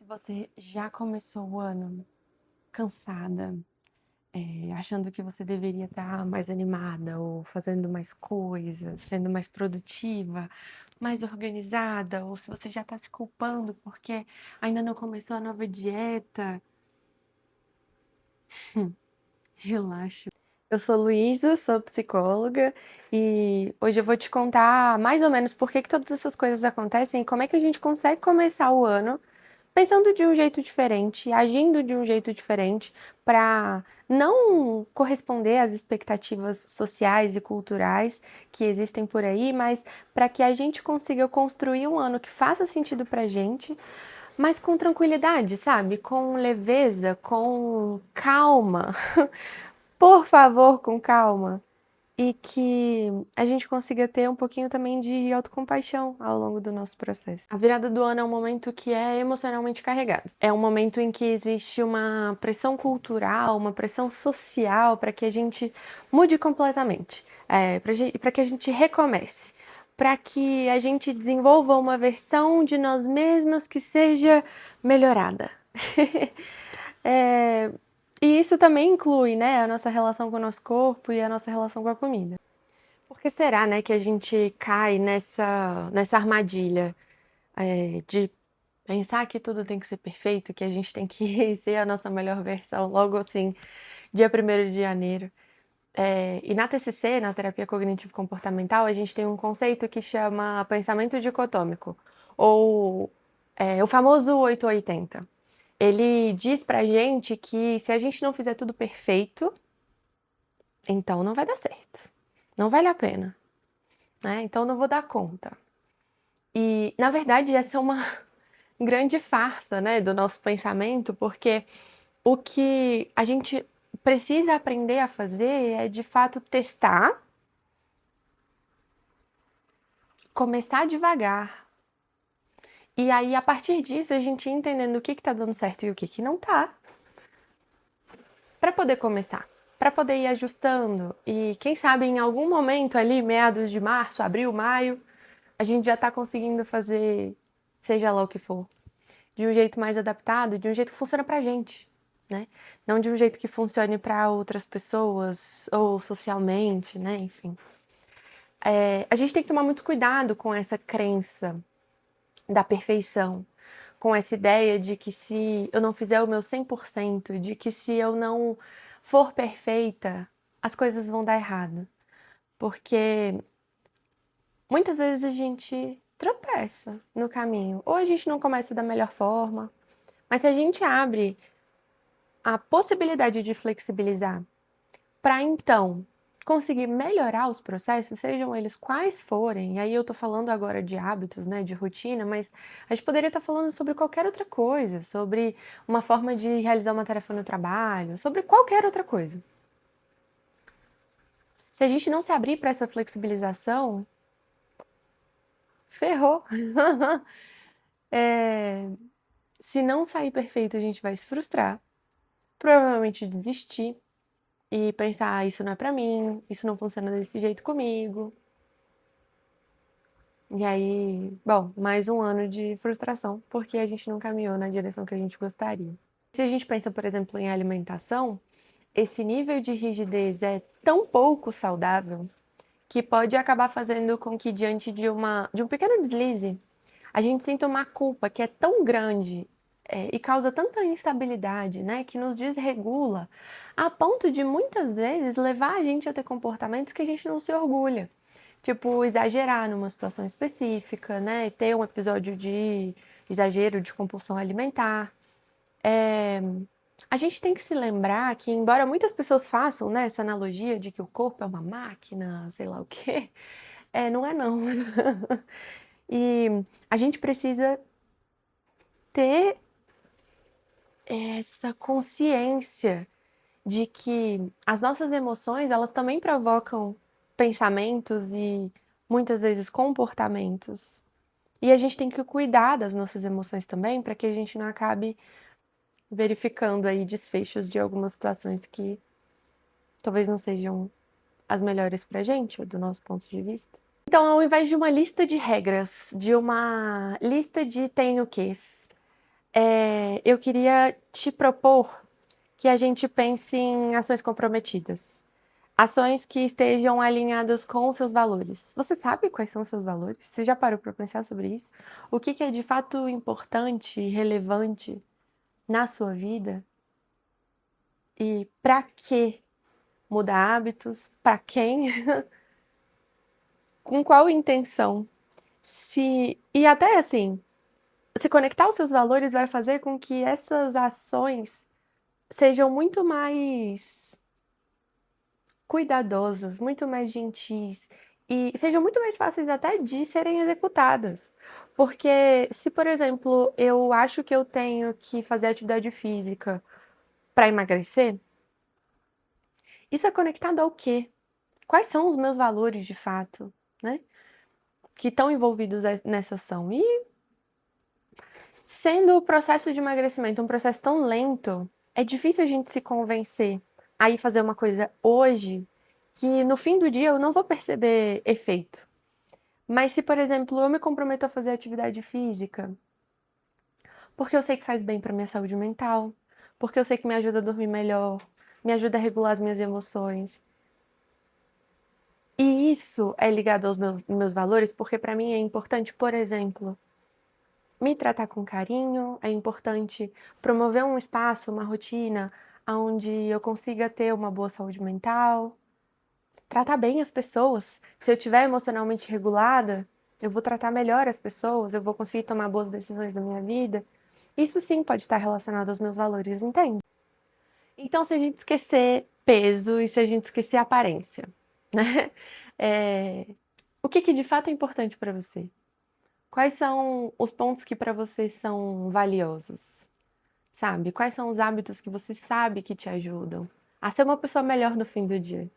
Se você já começou o ano cansada, achando que você deveria estar mais animada ou fazendo mais coisas, sendo mais produtiva, mais organizada, ou se você já está se culpando porque ainda não começou a nova dieta, relaxa. Eu sou Luísa, sou psicóloga e hoje eu vou te contar mais ou menos por que que todas essas coisas acontecem e como é que a gente consegue começar o ano pensando de um jeito diferente, agindo de um jeito diferente, para não corresponder às expectativas sociais e culturais que existem por aí, mas para que a gente consiga construir um ano que faça sentido pra gente, mas com tranquilidade, sabe? Com leveza, com calma. Por favor, com calma. E que a gente consiga ter um pouquinho também de autocompaixão ao longo do nosso processo. A virada do ano é um momento que é emocionalmente carregado. É um momento em que existe uma pressão cultural, uma pressão social para que a gente mude completamente, para que a gente recomece, para que a gente desenvolva uma versão de nós mesmas que seja melhorada. É, e isso também inclui, né, a nossa relação com o nosso corpo e a nossa relação com a comida. Por que será, né, que a gente cai nessa armadilha, de pensar que tudo tem que ser perfeito, que a gente tem que ser a nossa melhor versão logo assim, dia 1º de janeiro. E na TCC, na terapia cognitivo-comportamental, a gente tem um conceito que chama pensamento dicotômico, ou o famoso 880. Ele diz pra gente que se a gente não fizer tudo perfeito, então não vai dar certo, não vale a pena, né, então não vou dar conta. E, na verdade, essa é uma grande farsa, né, do nosso pensamento, porque o que a gente precisa aprender a fazer é, de fato, testar, começar devagar. E aí, a partir disso, a gente ir entendendo o que tá dando certo e o que não tá, para poder começar, para poder ir ajustando. E quem sabe em algum momento ali, meados de março, abril, maio, a gente já tá conseguindo fazer seja lá o que for, de um jeito mais adaptado, de um jeito que funciona pra gente, né? Não de um jeito que funcione para outras pessoas ou socialmente, né? Enfim. A gente tem que tomar muito cuidado com essa crença da perfeição, com essa ideia de que se eu não fizer o meu 100%, de que se eu não for perfeita, as coisas vão dar errado. Porque muitas vezes a gente tropeça no caminho, ou a gente não começa da melhor forma, mas se a gente abre a possibilidade de flexibilizar para então conseguir melhorar os processos, sejam eles quais forem, e aí eu tô falando agora de hábitos, né, de rotina, mas a gente poderia estar falando sobre qualquer outra coisa, sobre uma forma de realizar uma tarefa no trabalho, sobre qualquer outra coisa. Se a gente não se abrir para essa flexibilização, ferrou. Se não sair perfeito, a gente vai se frustrar, provavelmente desistir e pensar: "Ah, isso não é pra mim, isso não funciona desse jeito comigo". E aí, bom, mais um ano de frustração, porque a gente não caminhou na direção que a gente gostaria. Se a gente pensa, por exemplo, em alimentação, esse nível de rigidez é tão pouco saudável que pode acabar fazendo com que, diante de um pequeno deslize, a gente sinta uma culpa que é tão grande, e causa tanta instabilidade, né, que nos desregula, a ponto de muitas vezes levar a gente a ter comportamentos que a gente não se orgulha. Tipo, exagerar numa situação específica, né, ter um episódio de exagero de compulsão alimentar. A gente tem que se lembrar que, embora muitas pessoas façam, né, essa analogia de que o corpo é uma máquina, sei lá o quê, não é não. E a gente precisa ter essa consciência de que as nossas emoções, elas também provocam pensamentos e muitas vezes comportamentos. E a gente tem que cuidar das nossas emoções também, para que a gente não acabe verificando aí desfechos de algumas situações que talvez não sejam as melhores pra gente, ou do nosso ponto de vista. Então, ao invés de uma lista de regras, de uma lista de tenho quês, eu queria te propor que a gente pense em ações comprometidas. Ações que estejam alinhadas com os seus valores. Você sabe quais são os seus valores? Você já parou para pensar sobre isso? O que que é de fato importante e relevante na sua vida? E para que mudar hábitos? Para quem? Com qual intenção? E até assim, se conectar aos seus valores vai fazer com que essas ações sejam muito mais cuidadosas, muito mais gentis e sejam muito mais fáceis até de serem executadas. Porque se, por exemplo, eu acho que eu tenho que fazer atividade física para emagrecer, isso é conectado ao quê? Quais são os meus valores de fato, né? Que estão envolvidos nessa ação. E sendo o processo de emagrecimento um processo tão lento, é difícil a gente se convencer a ir fazer uma coisa hoje que no fim do dia eu não vou perceber efeito. Mas se, por exemplo, eu me comprometo a fazer atividade física, porque eu sei que faz bem para minha saúde mental, porque eu sei que me ajuda a dormir melhor, me ajuda a regular as minhas emoções. E isso é ligado aos meus valores, porque para mim é importante, por exemplo, me tratar com carinho, é importante promover um espaço, uma rotina onde eu consiga ter uma boa saúde mental, tratar bem as pessoas. Se eu estiver emocionalmente regulada, eu vou tratar melhor as pessoas, eu vou conseguir tomar boas decisões na minha vida. Isso sim pode estar relacionado aos meus valores, entende? Então, se a gente esquecer peso e se a gente esquecer aparência, né? É, o que que de fato é importante para você? Quais são os pontos que para você são valiosos? Sabe? Quais são os hábitos que você sabe que te ajudam a ser uma pessoa melhor no fim do dia?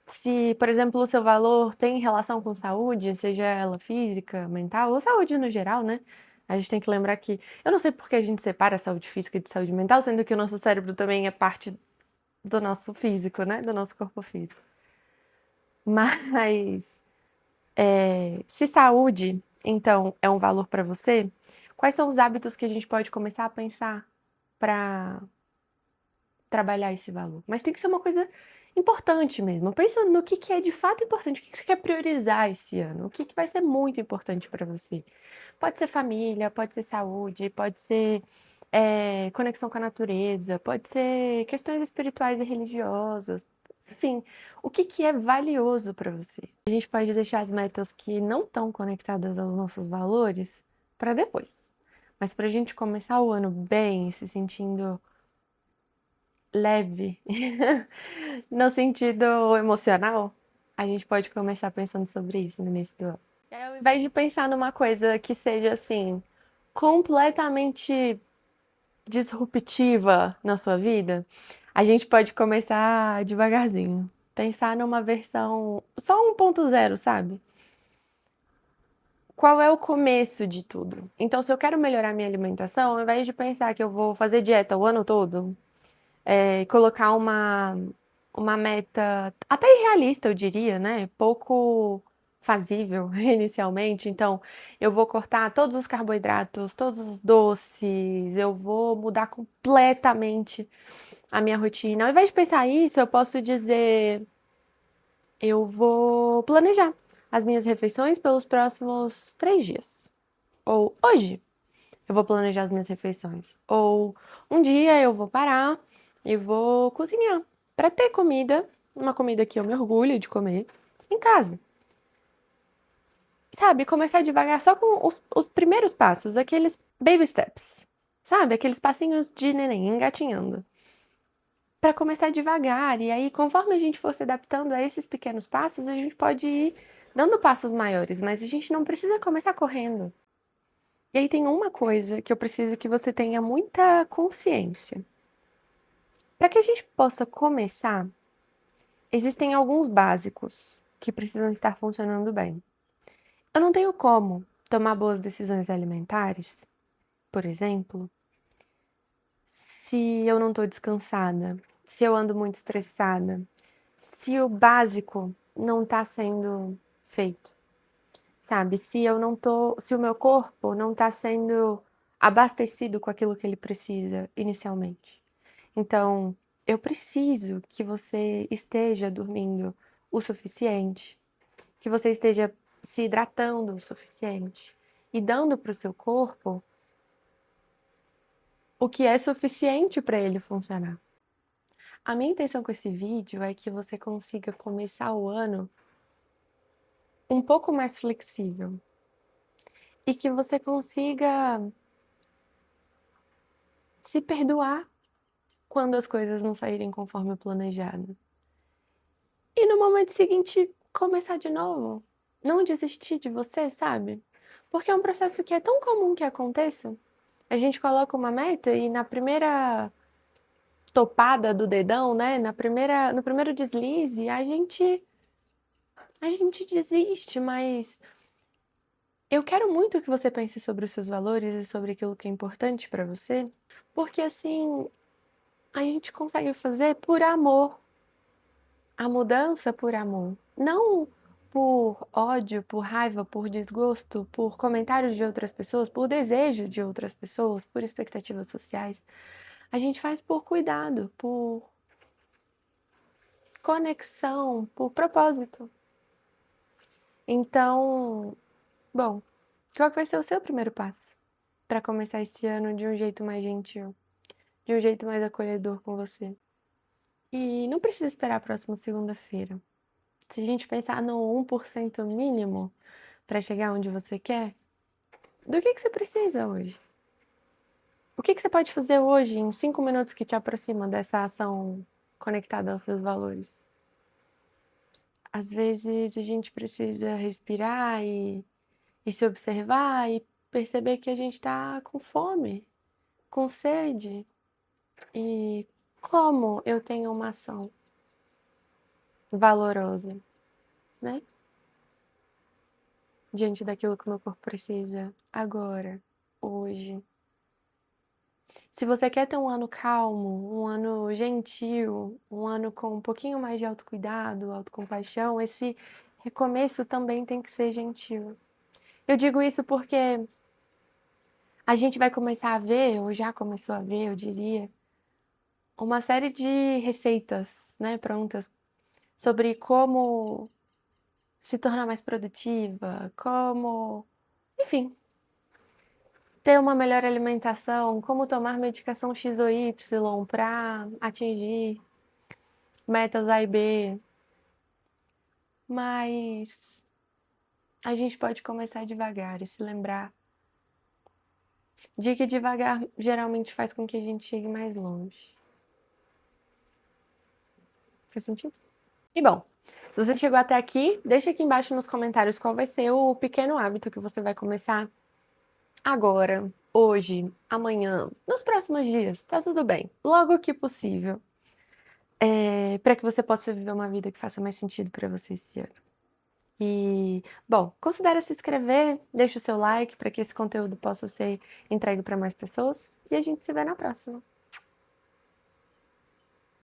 Se, por exemplo, o seu valor tem relação com saúde, seja ela física, mental ou saúde no geral, né? A gente tem que lembrar que eu não sei por que a gente separa a saúde física de saúde mental, sendo que o nosso cérebro também é parte do nosso físico, né? Do nosso corpo físico. Mas se saúde, então, é um valor para você, quais são os hábitos que a gente pode começar a pensar para trabalhar esse valor? Mas tem que ser uma coisa importante mesmo. Pensa no que é de fato importante, o que você quer priorizar esse ano, o que vai ser muito importante para você. Pode ser família, pode ser saúde, pode ser conexão com a natureza, pode ser questões espirituais e religiosas. Enfim, o que é valioso para você? A gente pode deixar as metas que não estão conectadas aos nossos valores para depois. Mas para a gente começar o ano bem, se sentindo leve, no sentido emocional, a gente pode começar pensando sobre isso no início do ano. E aí, ao invés de pensar numa coisa que seja assim, completamente disruptiva na sua vida, a gente pode começar devagarzinho. Pensar numa versão só 1.0, sabe? Qual é o começo de tudo? Então, se eu quero melhorar minha alimentação, ao invés de pensar que eu vou fazer dieta o ano todo, colocar uma meta até irrealista, eu diria, né? Pouco fazível inicialmente. Então, eu vou cortar todos os carboidratos, todos os doces, eu vou mudar completamente a minha rotina. Ao invés de pensar isso, eu posso dizer, eu vou planejar as minhas refeições pelos próximos 3 dias. Ou hoje eu vou planejar as minhas refeições. Ou um dia eu vou parar e vou cozinhar para ter comida, uma comida que eu me orgulho de comer em casa. Sabe, começar devagar só com os primeiros passos, aqueles baby steps. Sabe, aqueles passinhos de neném engatinhando. Para começar devagar, e aí, conforme a gente for se adaptando a esses pequenos passos, a gente pode ir dando passos maiores, mas a gente não precisa começar correndo. E aí tem uma coisa que eu preciso que você tenha muita consciência. Para que a gente possa começar, existem alguns básicos que precisam estar funcionando bem. Eu não tenho como tomar boas decisões alimentares, por exemplo, se eu não estou descansada, se eu ando muito estressada, se o básico não está sendo feito. sabe? Se o meu corpo não tá sendo abastecido com aquilo que ele precisa inicialmente. Então, eu preciso que você esteja dormindo o suficiente, que você esteja se hidratando o suficiente e dando para o seu corpo o que é suficiente para ele funcionar. A minha intenção com esse vídeo é que você consiga começar o ano um pouco mais flexível e que você consiga se perdoar quando as coisas não saírem conforme o planejado. E no momento seguinte, começar de novo. Não desistir de você, sabe? Porque é um processo que é tão comum que aconteça. A gente coloca uma meta e na primeira topada do dedão, né? No primeiro deslize, a gente desiste, mas eu quero muito que você pense sobre os seus valores e sobre aquilo que é importante pra você, porque assim a gente consegue fazer por amor. A mudança por amor, não por ódio, por raiva, por desgosto, por comentários de outras pessoas, por desejo de outras pessoas, por expectativas sociais. A gente faz por cuidado, por conexão, por propósito. Então, bom, qual que vai ser o seu primeiro passo para começar esse ano de um jeito mais gentil, de um jeito mais acolhedor com você? E não precisa esperar a próxima segunda-feira. Se a gente pensar no 1% mínimo para chegar onde você quer, do que você precisa hoje? O que você pode fazer hoje em 5 minutos que te aproxima dessa ação conectada aos seus valores? Às vezes a gente precisa respirar e se observar e perceber que a gente está com fome, com sede. E como eu tenho uma ação valorosa, né? Diante daquilo que o meu corpo precisa agora, hoje. Se você quer ter um ano calmo, um ano gentil, um ano com um pouquinho mais de autocuidado, autocompaixão, esse recomeço também tem que ser gentil. Eu digo isso porque a gente vai começar a ver, ou já começou a ver, eu diria, uma série de receitas, né, prontas sobre como se tornar mais produtiva, como, enfim, ter uma melhor alimentação, como tomar medicação X ou Y para atingir metas A e B, mas a gente pode começar devagar e se lembrar de que devagar geralmente faz com que a gente chegue mais longe. Faz sentido? E bom, se você chegou até aqui, deixa aqui embaixo nos comentários qual vai ser o pequeno hábito que você vai começar agora, hoje, amanhã, nos próximos dias, tá tudo bem. Logo que possível, para que você possa viver uma vida que faça mais sentido para você esse ano. E, bom, considere se inscrever, deixa o seu like para que esse conteúdo possa ser entregue para mais pessoas e a gente se vê na próxima.